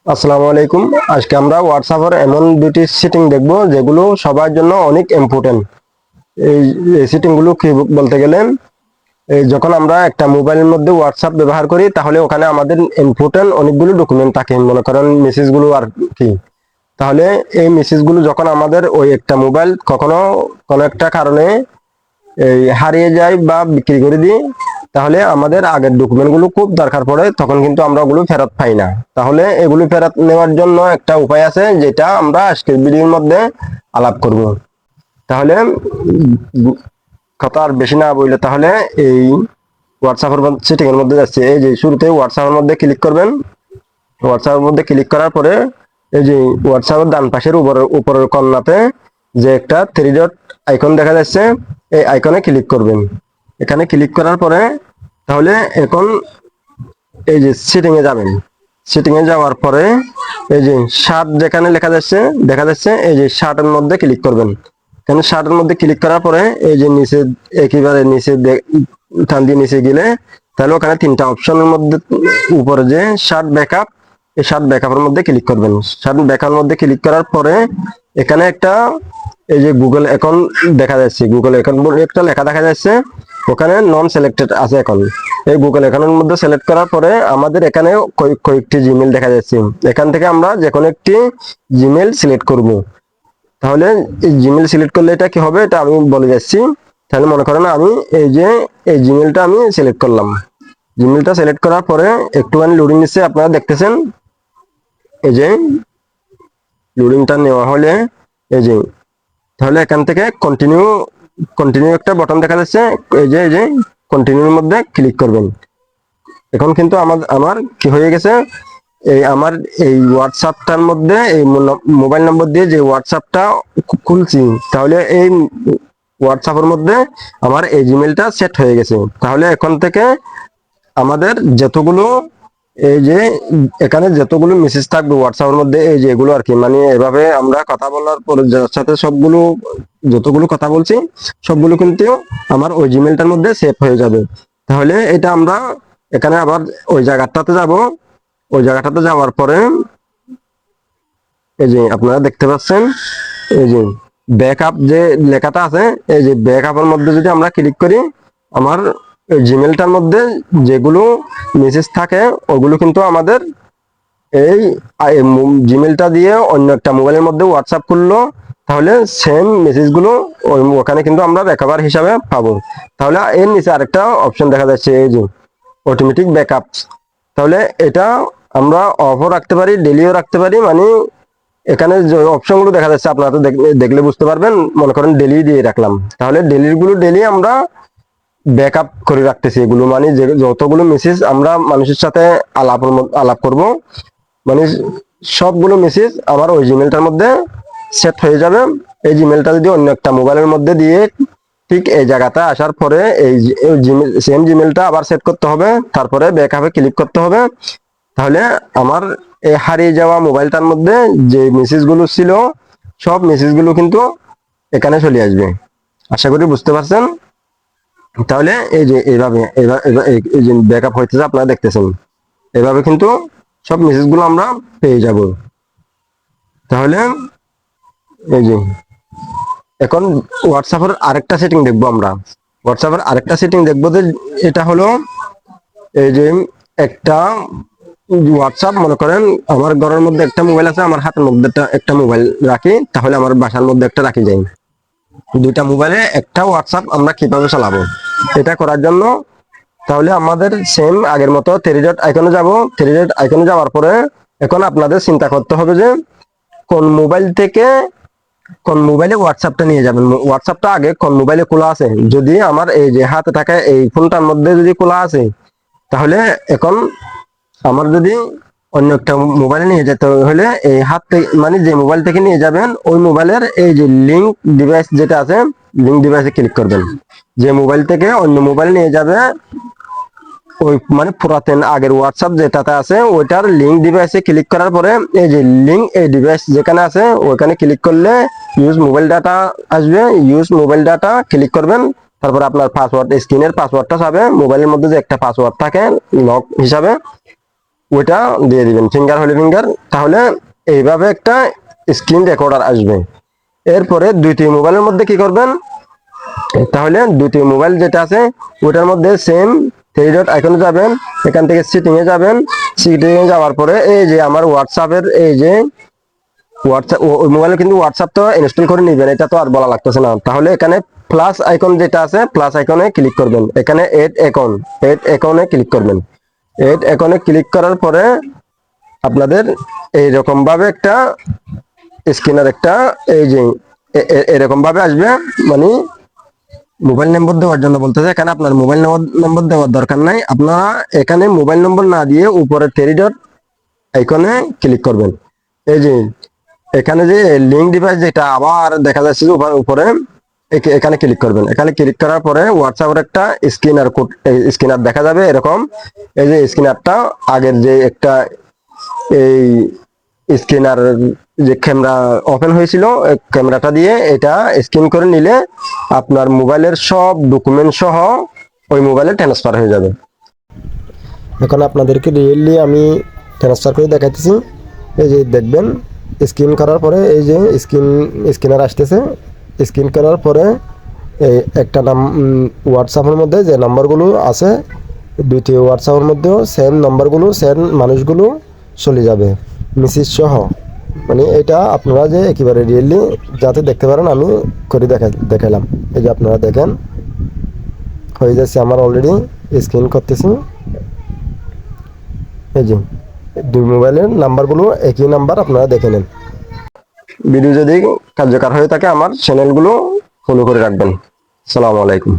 আসসালামু আলাইকুম। আজকে আমরা হোয়াটসঅ্যাপের এমন দুটি সেটিং দেখব যেগুলো সবার জন্য অনেক ইম্পর্টেন্ট। এই এই সেটিং গুলো কি বলতে গেলে, এই যখন আমরা একটা মোবাইলের মধ্যে হোয়াটসঅ্যাপ ব্যবহার করি তাহলে ওখানে আমাদের ইম্পর্টেন্ট অনেকগুলো ডকুমেন্ট থাকে, মনে করেন মেসেজ গুলো আর কি। তাহলে এই মেসেজ গুলো যখন আমাদের ওই একটা মোবাইল কখনো কোনো একটা কারণে এই হারিয়ে যায় বা বিক্রি করে দিই, তাহলে আমাদের আগের ডকুমেন্ট গুলো খুব দরকার পড়ে, তখন কিন্তু আমরা ওগুলো ফেরত পাই না। তাহলে এগুলো ফেরত নেওয়ার জন্য একটা উপায় আছে, যেটা আমরা আজকের ভিডিওর মধ্যে আলাপ করব। তাহলে কথা আর বেশি না বললে, তাহলে এই হোয়াটসঅ্যাপের সেটিং এর মধ্যে যাচ্ছে। এই যে শুরুতে হোয়াটসঅ্যাপের মধ্যে ক্লিক করবেন। হোয়াটসঅ্যাপের মধ্যে ক্লিক করার পরে এই যে হোয়াটসঅ্যাপের ডান পাশের উপরের কর্নাতে যে একটা থ্রি ডট আইকন দেখা যাচ্ছে, এই আইকনে ক্লিক করবেন। এখানে ক্লিক করার পরে তাহলে এখন এই যে সেটিং এ যাবেন। সেটিং এ যাওয়ার পরে এই যে শার্ট যেখানে দেখা যাচ্ছে এই যে শার্টের মধ্যে ক্লিক করবেন। এখানে শার্টের মধ্যে ক্লিক করার পরে এই যে নিচে একেবারে নিচে টান দিয়ে নিচে গেলে তাহলে ওখানে তিনটা অপশনের মধ্যে উপরে যে শার্ট ব্যাকআপ, এই শার্ট ব্যাকআপের মধ্যে ক্লিক করবেন। শার্ট ব্যাকআপের মধ্যে ক্লিক করার পরে এখানে একটা এই যে গুগল অ্যাকাউন্ট দেখা যাচ্ছে, গুগল অ্যাকাউন্ট বলে একটা লেখা দেখা যাচ্ছে, ওখানে নন সিলেক্টেড আছে এখন। এই গুগল অ্যাকাউন্টের মধ্যে সিলেক্ট করার পরে আমাদের এখানে কয়েকটি জিমেল দেখা যাচ্ছে। এখান থেকে আমরা যে কোনো একটি জিমেল সিলেক্ট করব। তাহলে এই জিমেল সিলেক্ট করলে এটা কি হবে এটা আমি বলে যাচ্ছি। তাহলে মনে করেন আমি এই যে এই জিমেলটা আমি সিলেক্ট করলাম। জিমেলটা সিলেক্ট করার পরে একটুখানি লোডিং নিচ্ছে, আপনারা দেখতেছেন। এই যে লোডিংটা নেওয়া হলে এই যে তাহলে এখান থেকে কন্টিনিউ কন্টিনিউ একটা বাটন দেখা যাচ্ছে, এই যে কন্টিনিউর মধ্যে ক্লিক করবেন। এখন কিন্তু আমার কি হয়ে গেছে, এই আমার এই হোয়াটসঅ্যাপটার মধ্যে এই মোবাইল নম্বর দিয়ে যে হোয়াটসঅ্যাপটা খুলছি, তাহলে এই হোয়াটসঅ্যাপের মধ্যে আমার এই জিমেলটা সেট হয়ে গেছে। তাহলে এখন থেকে আমাদের যতগুলো এই যে এখানে যতগুলো মেসেজ থাকবে হোয়াটসঅ্যাপের মধ্যে, এই যে এগুলো আর কি, মানে এভাবে আমরা কথা বলার পরে যার সাথে সবগুলো যতগুলো কথা বলছি সবগুলো কিন্তু আমার ওই জিমেলটার মধ্যে সেভ হয়ে যাবে। তাহলে এটা আমরা এখানে আবার ওই জায়গাটাতে যাব। ওই জায়গাটাতে যাওয়ার পরে এই যে আপনারা দেখতে পাচ্ছেন এই যে ব্যাকআপ যে লেখাটা আছে, এই যে ব্যাকআপের মধ্যে যদি আমরা ক্লিক করি, আমার জিমেলটার মধ্যে যেগুলো মেসেজ থাকে ওগুলো কিন্তু আমাদের এই জিমেলটা দিয়ে অন্য একটা মোবাইলের মধ্যে হোয়াটসঅ্যাপ করলো, তাহলে সেম মেসেজগুলো ওখানে কিন্তু আমরা রেকভার হিসাবে পাবো। তাহলে এর নিচে আরেকটা অপশন দেখা যাচ্ছে, এই যে অটোমেটিক ব্যাকআপ। তাহলে এটা আমরা অফও রাখতে পারি, ডেলিও রাখতে পারি। মানে এখানে যে অপশনগুলো দেখা যাচ্ছে আপনারা তো দেখলে বুঝতে পারবেন। মনে করেন ডেলি দিয়ে রাখলাম, তাহলে ডেলি আমরা ব্যাকআপ করে রাখতেছি এগুলো, মানে যে যতগুলো মেসেজ আমরা মানুষের সাথে আলাপ করব, মানে সবগুলো মেসেজ আমার ওই জিমেলটার মধ্যে সেট হয়ে যাবে। এই জিমেলটা যদি অন্য একটা মোবাইলের মধ্যে দিয়ে ঠিক এই জায়গাটা আসার পরে এই সেম জিমেলটা আবার সেট করতে হবে, তারপরে ব্যাকআপে ক্লিক করতে হবে। তাহলে আমার এই হারিয়ে যাওয়া মোবাইলটার মধ্যে যে মেসেজগুলো ছিল সব মেসেজগুলো কিন্তু এখানে চলে আসবে। আশা করি বুঝতে পারছেন। তাহলে এই যে এই যে ব্যাকআপ হইতেছে আপনারা দেখতেছেন, এভাবে কিন্তু সব মেসেজগুলো আমরা পেয়ে যাব। তাহলে এই যে এখন হোয়াটসঅ্যাপের আরেকটা সেটিং দেখবো আমরা। হোয়াটসঅ্যাপের আরেকটা সেটিং দেখবো যে এটা হলো এই যে একটা হোয়াটসঅ্যাপ, মনে করেন আমার ঘরের মধ্যে একটা মোবাইল আছে, আমার হাতের মধ্যে একটা মোবাইল রাখি, তাহলে আমার বাসার মধ্যে একটা রাখি যাই। দুইটা মোবাইলে একটা হোয়াটসঅ্যাপ আমরা কিভাবে চালাবো, এটা করার জন্য তাহলে আমাদের সেম আগের মতো থ্রি ডট আইকনে যাব। থ্রি ডট আইকনে যাওয়ার পরে এখন আপনাদের চিন্তা করতে হবে যে কোন মোবাইল থেকে কোন মোবাইলে হোয়াটসঅ্যাপটা নিয়ে যাবেন। হোয়াটসঅ্যাপটা আগে কোন মোবাইলে খোলা আছে, যদি আমার এই যে হাতে থাকা এই ফোনটার মধ্যে যদি খোলা আছে, তাহলে এখন আমার যদি অন্য একটা মোবাইলে নিয়ে যেতে হলে এই হাত থেকে, মানে যে মোবাইল থেকে নিয়ে যাবেন ওই মোবাইলের এই যে লিঙ্ক ডিভাইস যেটা আছে, লিঙ্ক ডিভাইসে ক্লিক করবেন। যে মোবাইল থেকে অন্য মোবাইল নিয়ে যাবে ওই মানে পুরাতন আগের হোয়াটসঅ্যাপ যেটাতে আছে ওইটার লিঙ্ক ডিভাইসে ক্লিক করার পরে এই যে লিঙ্ক এই ডিভাইস যেখানে আছে ওইখানে ক্লিক করলে ইউজ মোবাইল ডাটা আসবে। ইউজ মোবাইল ডাটা ক্লিক করবেন, তারপর আপনার পাসওয়ার্ড, স্ক্রিনের পাসওয়ার্ডটা চাবে। মোবাইলের মধ্যে যে একটা পাসওয়ার্ড থাকে লক হিসাবে, ওইটা দিয়ে দিবেন, ফিঙ্গার হলে ফিঙ্গার। তাহলে এইভাবে একটা স্ক্রিন রেকর্ডার আসবে। এরপরে দ্বিতীয় মোবাইলের মধ্যে কি করবেন, তাহলে দ্বিতীয় মোবাইল যেটা আছে ওটার মধ্যে সেম থ্রি ডট আইকনে যাবেন, এখান থেকে সিটিং এ যাবেন। সিটিং এ যাওয়ার পরে এই যে আমার হোয়াটসঅ্যাপের এই যে হোয়াটসঅ্যাপ, ওই মোবাইলে কিন্তু হোয়াটসঅ্যাপ তো ইনস্টল করে নিবেন, এটা তো আর বলা লাগতেছে না। তাহলে এখানে প্লাস আইকন যেটা আছে, প্লাস আইকনে ক্লিক করবেন, এখানে এড অ্যাকাউন্ট, এড অ্যাকাউন্টে ক্লিক করবেন। এড অ্যাকাউন্টে ক্লিক করার পরে আপনাদের এইরকম ভাবে একটা স্ক্রিনার একটা এই যে এরকম ভাবে আসবে, মানে মোবাইল নম্বর দেওয়ার জন্য বলতেছে। এখানে আপনার মোবাইল নম্বর দেওয়ার দরকার নাই, আপনারা এখানে মোবাইল নম্বর না দিয়ে উপরে থ্রি ডট আইকনে ক্লিক করবেন। এই যে এখানে যে লিঙ্ক ডিভাইস যেটা আবার দেখা যাচ্ছে যে উপরে, এখানে ক্লিক করবেন। এখানে ক্লিক করার পরে হোয়াটসঅ্যাপের একটা স্ক্রিনার কোড, স্ক্রিনার দেখা যাবে এরকম। এই যে স্ক্রিনারটা আগের যে একটা এই স্ক্রিনার যে ক্যামেরা ওপেন হয়েছিল, ক্যামেরাটা দিয়ে এটা স্ক্যান করে নিলে আপনার মোবাইলের সব ডকুমেন্ট সহ ওই মোবাইলে ট্রান্সফার হয়ে যাবে। এখন আপনাদেরকে রিয়েলি আমি ট্রান্সফার করে দেখাইতেছি। এই যে দেখবেন স্ক্যান করার পরে এই যে স্ক্যানার আসতেছে। স্ক্যান করার পরে এই একটা হোয়াটসঅ্যাপের মধ্যে যে নাম্বারগুলো আছে, দ্বিতীয় হোয়াটসঅ্যাপের মধ্যেও সেম নাম্বারগুলো, সেম মানুষগুলো চলে যাবে মেসেজ সহ। মানে এটা আপনারা যে একেবারে রিয়েলি যাতে দেখতে পারেন আমি করে দেখালাম। এই যে আপনারা দেখেন হয়ে যাচ্ছে, আমার অলরেডি স্ক্যান করতেছি। এই যে দুই মোবাইলের নাম্বারগুলো একই নাম্বার, আপনারা দেখে নেন। ভিডিও যদি কার্যকর হয়ে থাকে আমার চ্যানেলগুলো ফলো করে রাখবেন। আসসালামু আলাইকুম।